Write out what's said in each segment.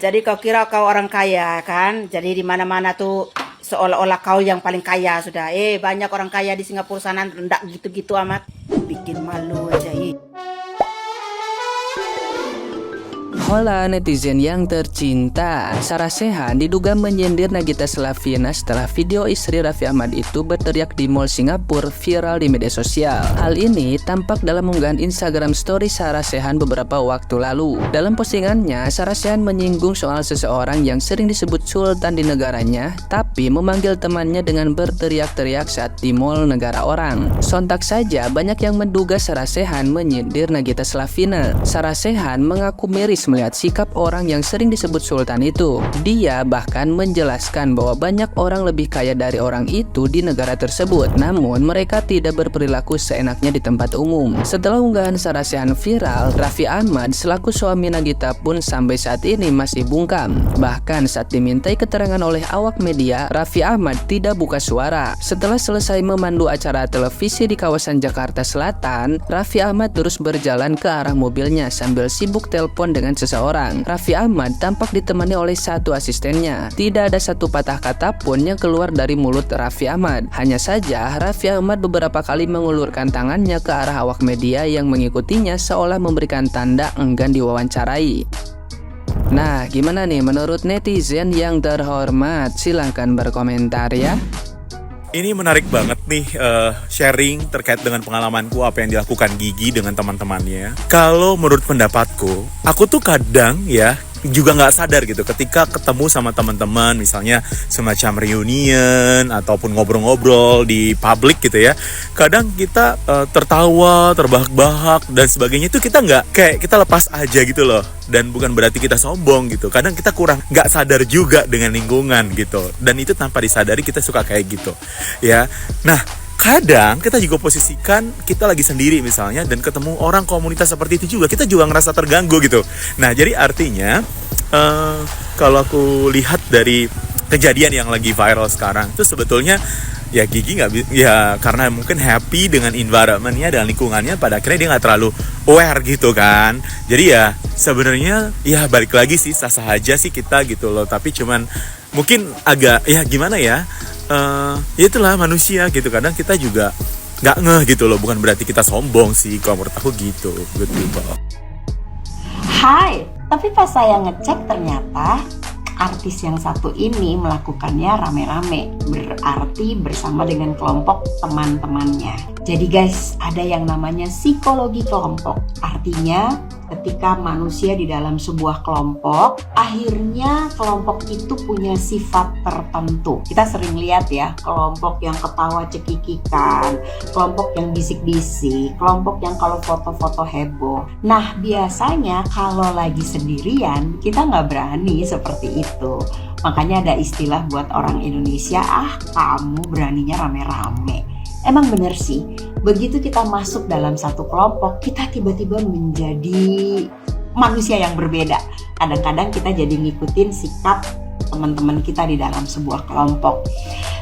Jadi kau kira kau orang kaya kan? Jadi di mana-mana tuh seolah-olah kau yang paling kaya sudah. Banyak orang kaya di Singapura sana, rendak gitu-gitu amat. Bikin malu aja. Hola netizen yang tercinta, Sarah Sechan diduga menyindir Nagita Slavina setelah video istri Raffi Ahmad itu berteriak di Mall Singapura viral di media sosial. Hal ini tampak dalam unggahan Instagram story Sarah Sechan beberapa waktu lalu. Dalam postingannya, Sarah Sechan menyinggung soal seseorang yang sering disebut sultan di negaranya, tapi memanggil temannya dengan berteriak-teriak saat di mall negara orang. Sontak saja banyak yang menduga Sarah Sechan menyindir Nagita Slavina. Sarah Sechan mengaku miris melihat sikap orang yang sering disebut sultan itu. Dia bahkan menjelaskan bahwa banyak orang lebih kaya dari orang itu di negara tersebut, namun mereka tidak berperilaku seenaknya di tempat umum. Setelah unggahan Sarah Sechan viral, Raffi Ahmad selaku suami Nagita pun sampai saat ini masih bungkam. Bahkan saat dimintai keterangan oleh awak media, Raffi Ahmad tidak buka suara. Setelah selesai memandu acara televisi di kawasan Jakarta Selatan, Raffi Ahmad terus berjalan ke arah mobilnya sambil sibuk telepon dengan seseorang. Raffi Ahmad tampak ditemani oleh satu asistennya. Tidak ada satu patah kata pun yang keluar dari mulut Raffi Ahmad. Hanya saja Raffi Ahmad beberapa kali mengulurkan tangannya ke arah awak media yang mengikutinya seolah memberikan tanda enggan diwawancarai. Nah, gimana nih menurut netizen yang terhormat? Silahkan berkomentar ya. Ini menarik banget nih sharing terkait dengan pengalamanku apa yang dilakukan Gigi dengan teman-temannya. Kalau menurut pendapatku, aku tuh kadang ya juga nggak sadar gitu ketika ketemu sama teman-teman, misalnya semacam reunion ataupun ngobrol-ngobrol di publik gitu ya. Kadang kita tertawa, terbahak-bahak dan sebagainya itu kita nggak kayak kita lepas aja gitu loh. Dan bukan berarti kita sombong gitu. Kadang kita kurang nggak sadar juga dengan lingkungan gitu. Dan itu tanpa disadari kita suka kayak gitu ya. Nah, kadang kita juga posisikan kita lagi sendiri misalnya dan ketemu orang komunitas seperti itu juga, kita juga ngerasa terganggu gitu. Nah, jadi artinya kalau aku lihat dari kejadian yang lagi viral sekarang itu sebetulnya ya Gigi nggak ya karena mungkin happy dengan environmentnya dan lingkungannya, pada akhirnya dia nggak terlalu aware gitu kan. Jadi ya sebenarnya ya balik lagi sih sah-sah aja sih kita gitu loh, tapi cuman mungkin agak ya gimana ya, ya itulah manusia gitu, kadang kita juga nggak ngeh gitu loh, bukan berarti kita sombong sih kalau menurut aku gitu. Hai, tapi pas saya ngecek ternyata artis yang satu ini melakukannya rame-rame, berarti bersama dengan kelompok teman-temannya. Jadi guys, ada yang namanya psikologi kelompok. Artinya ketika manusia di dalam sebuah kelompok, akhirnya kelompok itu punya sifat tertentu. Kita sering lihat ya, kelompok yang ketawa cekikikan, kelompok yang bisik-bisik, kelompok yang kalau foto-foto heboh. Nah, biasanya kalau lagi sendirian, kita nggak berani seperti itu. Makanya ada istilah buat orang Indonesia, kamu beraninya rame-rame. Emang bener sih, begitu kita masuk dalam satu kelompok, kita tiba-tiba menjadi manusia yang berbeda. Kadang-kadang kita jadi ngikutin sikap teman-teman kita di dalam sebuah kelompok.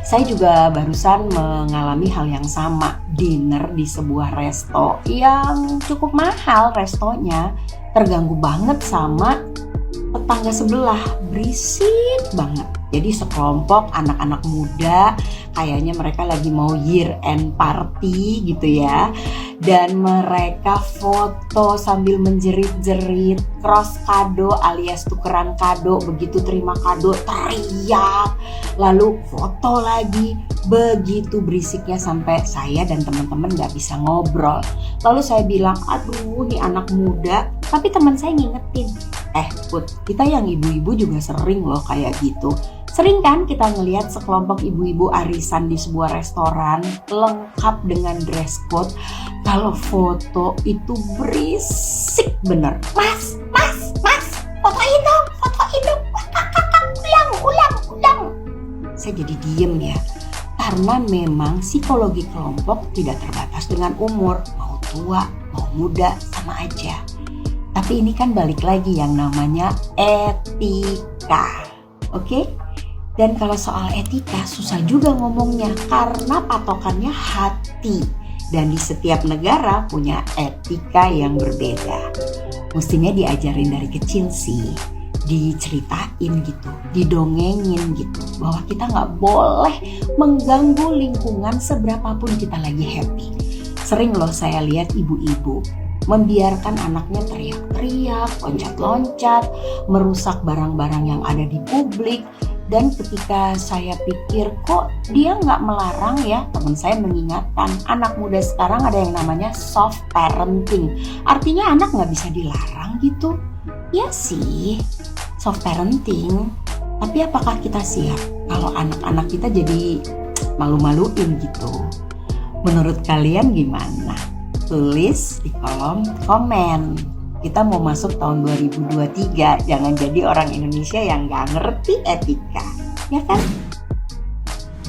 Saya juga barusan mengalami hal yang sama, dinner di sebuah resto yang cukup mahal restonya. Terganggu banget sama tetangga sebelah, berisik banget. Jadi sekelompok anak-anak muda, kayaknya mereka lagi mau year end party gitu ya. Dan mereka foto sambil menjerit-jerit, cross kado alias tukeran kado. Begitu terima kado teriak, lalu foto lagi. Begitu berisiknya sampai saya dan teman-teman gak bisa ngobrol. Lalu saya bilang, aduh nih anak muda. Tapi teman saya ngingetin, Put, kita yang ibu-ibu juga sering loh kayak gitu. Sering kan kita ngelihat sekelompok ibu-ibu arisan di sebuah restoran lengkap dengan dress code. Kalau foto itu berisik bener. Mas, fotoin dong. Ulang. Saya jadi diem ya. Karena memang psikologi kelompok tidak terbatas dengan umur. Mau tua, mau muda, sama aja. Tapi ini kan balik lagi yang namanya etika. Oke? Dan kalau soal etika susah juga ngomongnya karena patokannya hati. Dan di setiap negara punya etika yang berbeda. Mestinya diajarin dari kecil sih. diceritain gitu, didongengin gitu, bahwa kita nggak boleh mengganggu lingkungan seberapapun kita lagi happy. Sering loh saya lihat ibu-ibu membiarkan anaknya teriak-teriak, loncat-loncat, merusak barang-barang yang ada di publik. Dan ketika saya pikir kok dia nggak melarang ya, teman saya mengingatkan anak muda sekarang ada yang namanya soft parenting. Artinya anak nggak bisa dilarang gitu. Ya sih, soft parenting. Tapi apakah kita siap kalau anak-anak kita jadi malu-maluin gitu? Menurut kalian gimana? Tulis di kolom komen. Kita mau masuk tahun 2023, jangan jadi orang Indonesia yang gak ngerti etika, ya kan?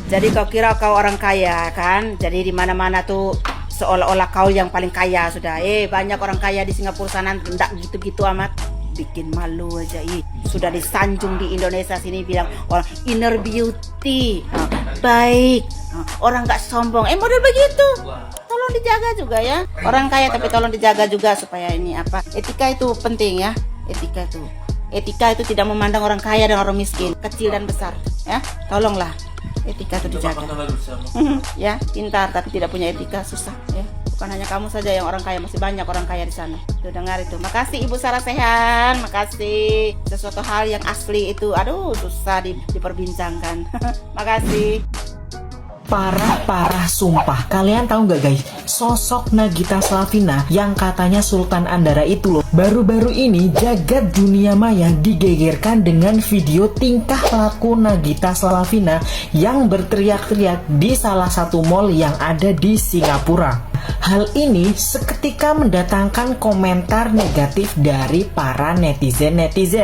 Jadi kau kira kau orang kaya kan? Jadi di mana-mana tuh seolah-olah kau yang paling kaya sudah. Banyak orang kaya di Singapura sana enggak gitu-gitu amat. Bikin malu aja. Sudah disanjung di Indonesia sini bilang orang inner beauty. Baik. Orang gak sombong. Model begitu. Tolong dijaga juga ya. Orang kaya tapi tolong dijaga juga supaya ini apa? Etika itu penting ya. Etika itu tidak memandang orang kaya dan orang miskin, kecil dan besar ya. Tolonglah. Etika itu dijaga. Ya, pintar tapi tidak punya etika susah ya. Bukan hanya kamu saja yang orang kaya, masih banyak orang kaya di sana. Tuh dengar itu. Makasih Ibu Sarasehan, makasih. Sesuatu hal yang asli itu, aduh susah diperbincangkan. Makasih. Parah sumpah. Kalian tahu nggak guys, sosok Nagita Slavina yang katanya Sultan Andara itu loh, baru-baru ini jagat dunia maya digegerkan dengan video tingkah laku Nagita Slavina yang berteriak-teriak di salah satu mall yang ada di Singapura. Hal ini seketika mendatangkan komentar negatif dari para netizen.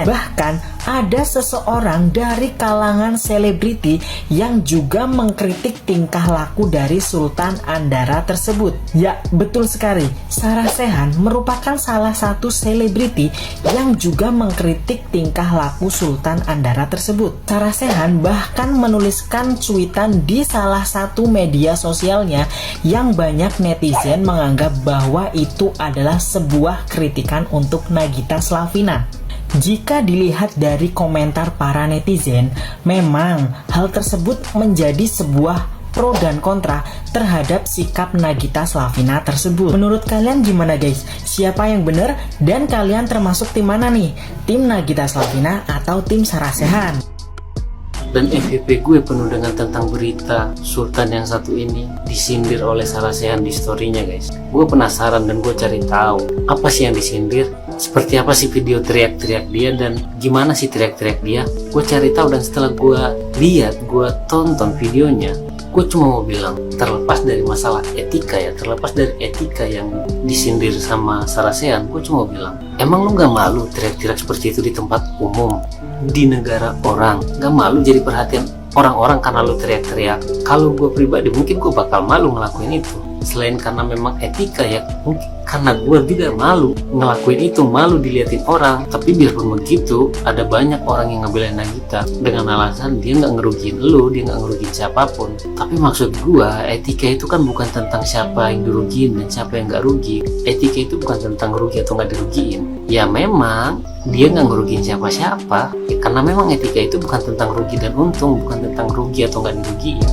Bahkan ada seseorang dari kalangan selebriti yang juga mengkritik tingkah laku dari Sultan Andara tersebut. Ya, betul sekali. Sarasehan merupakan salah satu selebriti yang juga mengkritik tingkah laku Sultan Andara tersebut. Sarasehan bahkan menuliskan cuitan di salah satu media sosialnya yang banyak netizen menganggap bahwa itu adalah sebuah kritikan untuk Nagita Slavina. Jika dilihat dari komentar para netizen, memang hal tersebut menjadi sebuah pro dan kontra terhadap sikap Nagita Slavina tersebut. Menurut kalian gimana guys? Siapa yang benar? Dan kalian termasuk tim mana nih? Tim Nagita Slavina atau tim Sarasehan? Dan FYP gue penuh dengan tentang berita Sultan yang satu ini disindir oleh Sarasehan di storynya guys. Gue penasaran dan gue cari tahu apa sih yang disindir, seperti apa sih video teriak-teriak dia dan gimana sih teriak-teriak dia. Gue cari tahu dan setelah gue lihat, gue tonton videonya, gue cuma mau bilang, terlepas dari masalah etika ya, terlepas dari etika yang disindir sama Sarasehan, gue cuma bilang, emang lu gak malu teriak-teriak seperti itu di tempat umum, di negara orang? Gak malu jadi perhatian orang-orang karena lu teriak-teriak? Kalau gue pribadi mungkin gue bakal malu ngelakuin itu. Selain karena memang etika ya, mungkin karena gue juga malu ngelakuin itu, malu diliatin orang. Tapi biarpun begitu, ada banyak orang yang ngebelain Nagita dengan alasan dia nggak ngerugiin lu, dia nggak ngerugiin siapapun. Tapi maksud gue, etika itu kan bukan tentang siapa yang dirugiin dan siapa yang nggak rugi. Etika itu bukan tentang rugi atau nggak dirugiin. Ya memang dia nggak ngerugiin siapa-siapa ya, karena memang etika itu bukan tentang rugi dan untung, bukan tentang rugi atau nggak dirugiin.